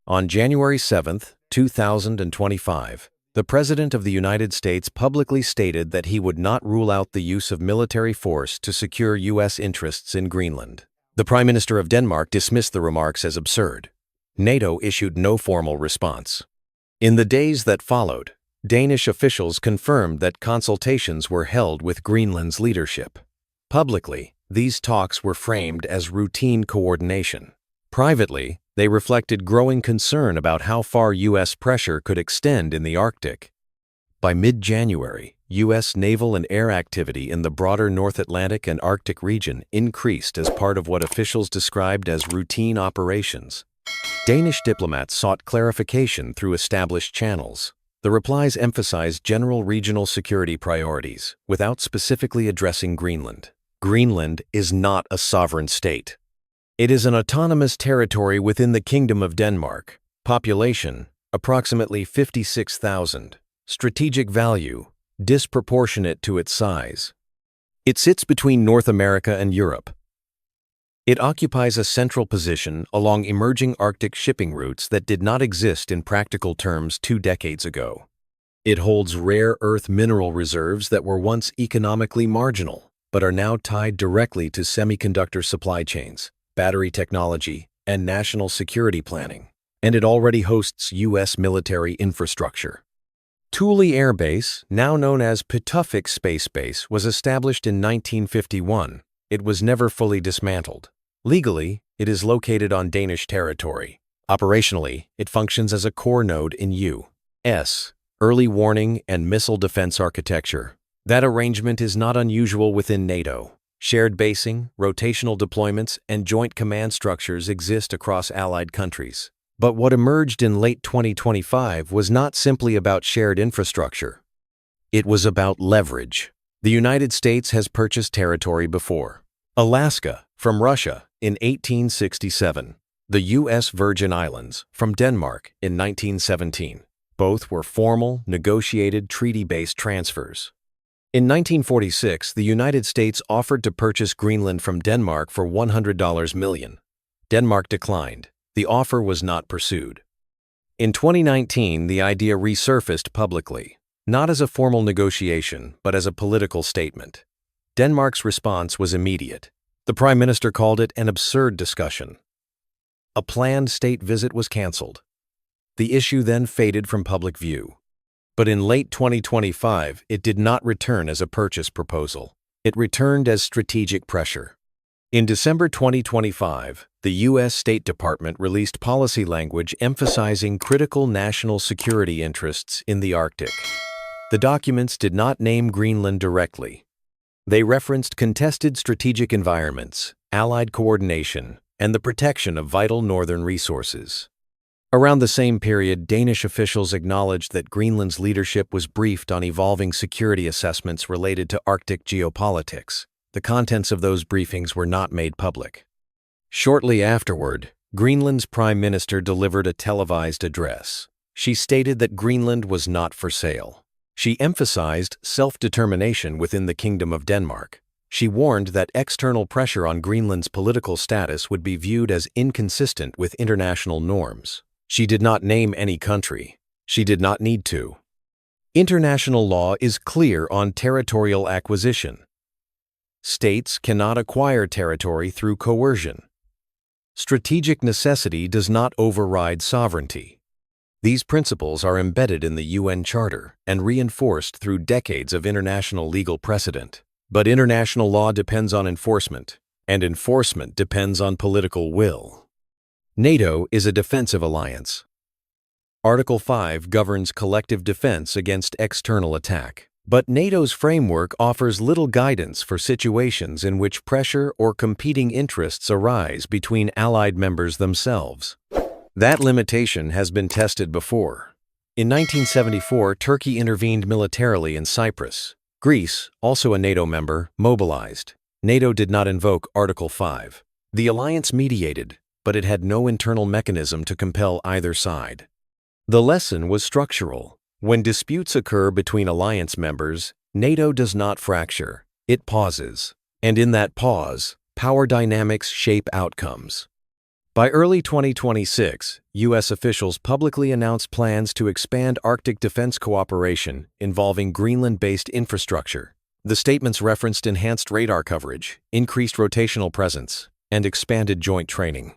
On January 7, 2025, the President of the United States publicly stated that he would not rule out the use of military force to secure U.S. interests in Greenland. The Prime Minister of Denmark dismissed the remarks as absurd. NATO issued no formal response. In the days that followed, Danish officials confirmed that consultations were held with Greenland's leadership. Publicly, these talks were framed as routine coordination. Privately, they reflected growing concern about how far U.S. pressure could extend in the Arctic. By mid-January, U.S. naval and air activity in the broader North Atlantic and Arctic region increased as part of what officials described as routine operations. Danish diplomats sought clarification through established channels. The replies emphasized general regional security priorities, without specifically addressing Greenland. Greenland is not a sovereign state. It is an autonomous territory within the Kingdom of Denmark. Population, approximately 56,000. Strategic value, disproportionate to its size. It sits between North America and Europe. It occupies a central position along emerging Arctic shipping routes that did not exist in practical terms 2 decades ago. It holds rare earth mineral reserves that were once economically marginal, but are now tied directly to semiconductor supply chains, battery technology, and national security planning. And it already hosts U.S. military infrastructure. Thule Air Base, now known as Pituffik Space Base, was established in 1951. It was never fully dismantled. Legally, it is located on Danish territory. Operationally, it functions as a core node in U.S. early warning and missile defense architecture. That arrangement is not unusual within NATO. Shared basing, rotational deployments, and joint command structures exist across allied countries. But what emerged in late 2025 was not simply about shared infrastructure. It was about leverage. The United States has purchased territory before. Alaska, from Russia, in 1867. The U.S. Virgin Islands, from Denmark, in 1917. Both were formal, negotiated, treaty-based transfers. In 1946, the United States offered to purchase Greenland from Denmark for $100 million. Denmark declined. The offer was not pursued. In 2019, the idea resurfaced publicly, not as a formal negotiation, but as a political statement. Denmark's response was immediate. The Prime Minister called it an absurd discussion. A planned state visit was canceled. The issue then faded from public view. But in late 2025, it did not return as a purchase proposal. It returned as strategic pressure. In December 2025, the U.S. State Department released policy language emphasizing critical national security interests in the Arctic. The documents did not name Greenland directly. They referenced contested strategic environments, allied coordination, and the protection of vital northern resources. Around the same period, Danish officials acknowledged that Greenland's leadership was briefed on evolving security assessments related to Arctic geopolitics. The contents of those briefings were not made public. Shortly afterward, Greenland's Prime Minister delivered a televised address. She stated that Greenland was not for sale. She emphasized self-determination within the Kingdom of Denmark. She warned that external pressure on Greenland's political status would be viewed as inconsistent with international norms. She did not name any country. She did not need to. International law is clear on territorial acquisition. States cannot acquire territory through coercion. Strategic necessity does not override sovereignty. These principles are embedded in the UN Charter and reinforced through decades of international legal precedent. But international law depends on enforcement, and enforcement depends on political will. NATO is a defensive alliance. Article 5 governs collective defense against external attack. But NATO's framework offers little guidance for situations in which pressure or competing interests arise between allied members themselves. That limitation has been tested before. In 1974, Turkey intervened militarily in Cyprus. Greece, also a NATO member, mobilized. NATO did not invoke Article 5. The alliance mediated, but it had no internal mechanism to compel either side. The lesson was structural. When disputes occur between alliance members, NATO does not fracture. It pauses. And in that pause, power dynamics shape outcomes. By early 2026, U.S. officials publicly announced plans to expand Arctic defense cooperation involving Greenland-based infrastructure. The statements referenced enhanced radar coverage, increased rotational presence, and expanded joint training.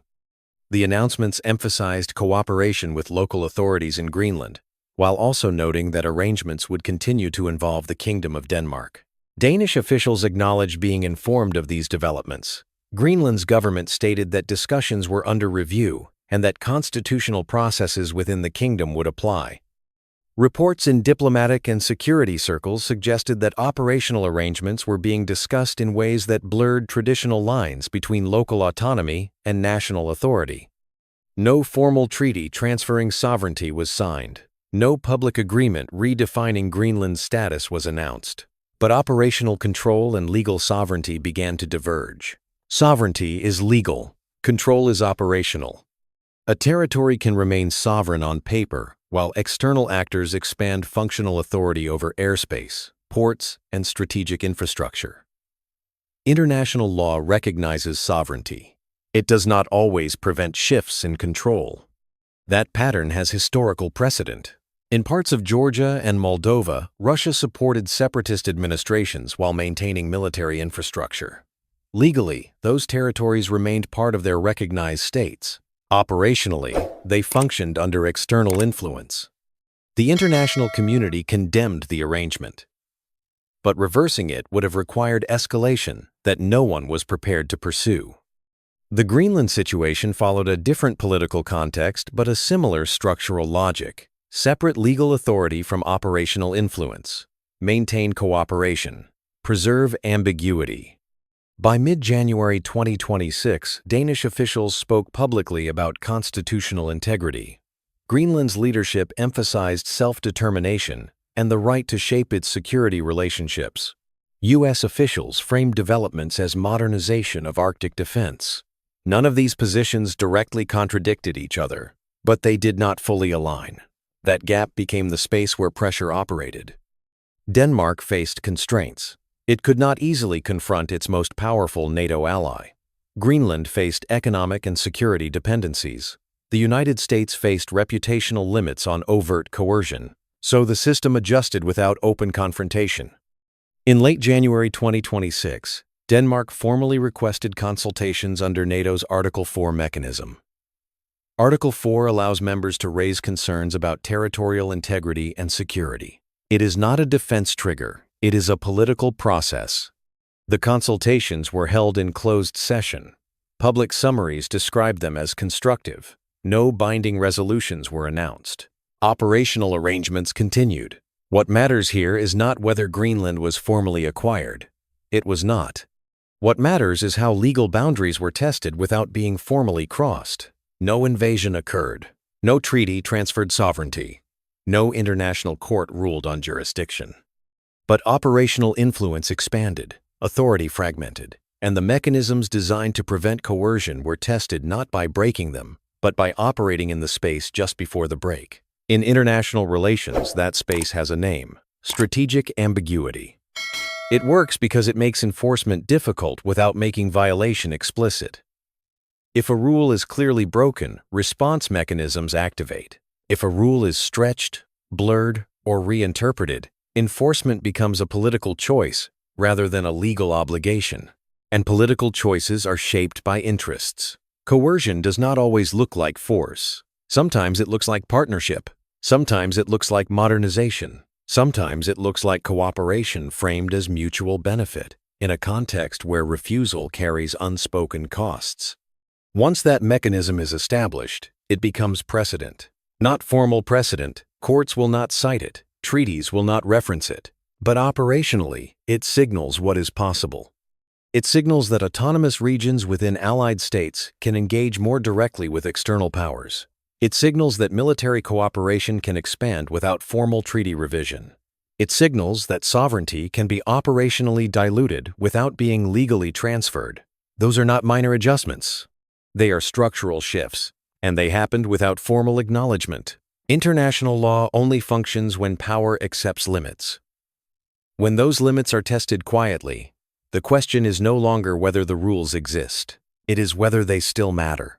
The announcements emphasized cooperation with local authorities in Greenland, while also noting that arrangements would continue to involve the Kingdom of Denmark. Danish officials acknowledged being informed of these developments. Greenland's government stated that discussions were under review and that constitutional processes within the kingdom would apply. Reports in diplomatic and security circles suggested that operational arrangements were being discussed in ways that blurred traditional lines between local autonomy and national authority. No formal treaty transferring sovereignty was signed. No public agreement redefining Greenland's status was announced. But operational control and legal sovereignty began to diverge. Sovereignty is legal. Control is operational. A territory can remain sovereign on paper, while external actors expand functional authority over airspace, ports, and strategic infrastructure. International law recognizes sovereignty. It does not always prevent shifts in control. That pattern has historical precedent. In parts of Georgia and Moldova, Russia supported separatist administrations while maintaining military infrastructure. Legally, those territories remained part of their recognized states. Operationally, they functioned under external influence. The international community condemned the arrangement. But reversing it would have required escalation that no one was prepared to pursue. The Greenland situation followed a different political context but a similar structural logic. Separate legal authority from operational influence. Maintain cooperation. Preserve ambiguity. By mid-January 2026, Danish officials spoke publicly about constitutional integrity. Greenland's leadership emphasized self-determination and the right to shape its security relationships. U.S. officials framed developments as modernization of Arctic defense. None of these positions directly contradicted each other, but they did not fully align. That gap became the space where pressure operated. Denmark faced constraints. It could not easily confront its most powerful NATO ally. Greenland faced economic and security dependencies. The United States faced reputational limits on overt coercion, so the system adjusted without open confrontation. In late January 2026, Denmark formally requested consultations under NATO's Article 4 mechanism. Article 4 allows members to raise concerns about territorial integrity and security. It is not a defense trigger. It is a political process. The consultations were held in closed session. Public summaries described them as constructive. No binding resolutions were announced. Operational arrangements continued. What matters here is not whether Greenland was formally acquired. It was not. What matters is how legal boundaries were tested without being formally crossed. No invasion occurred. No treaty transferred sovereignty. No international court ruled on jurisdiction. But operational influence expanded, authority fragmented, and the mechanisms designed to prevent coercion were tested not by breaking them, but by operating in the space just before the break. In international relations, that space has a name: strategic ambiguity. It works because it makes enforcement difficult without making violation explicit. If a rule is clearly broken, response mechanisms activate. If a rule is stretched, blurred, or reinterpreted, enforcement becomes a political choice rather than a legal obligation. And political choices are shaped by interests. Coercion does not always look like force. Sometimes it looks like partnership. Sometimes it looks like modernization. Sometimes it looks like cooperation framed as mutual benefit in a context where refusal carries unspoken costs. Once that mechanism is established, it becomes precedent. Not formal precedent. Courts will not cite it. Treaties will not reference it. But operationally, it signals what is possible. It signals that autonomous regions within allied states can engage more directly with external powers. It signals that military cooperation can expand without formal treaty revision. It signals that sovereignty can be operationally diluted without being legally transferred. Those are not minor adjustments. They are structural shifts, and they happened without formal acknowledgement. International law only functions when power accepts limits. When those limits are tested quietly, the question is no longer whether the rules exist. It is whether they still matter.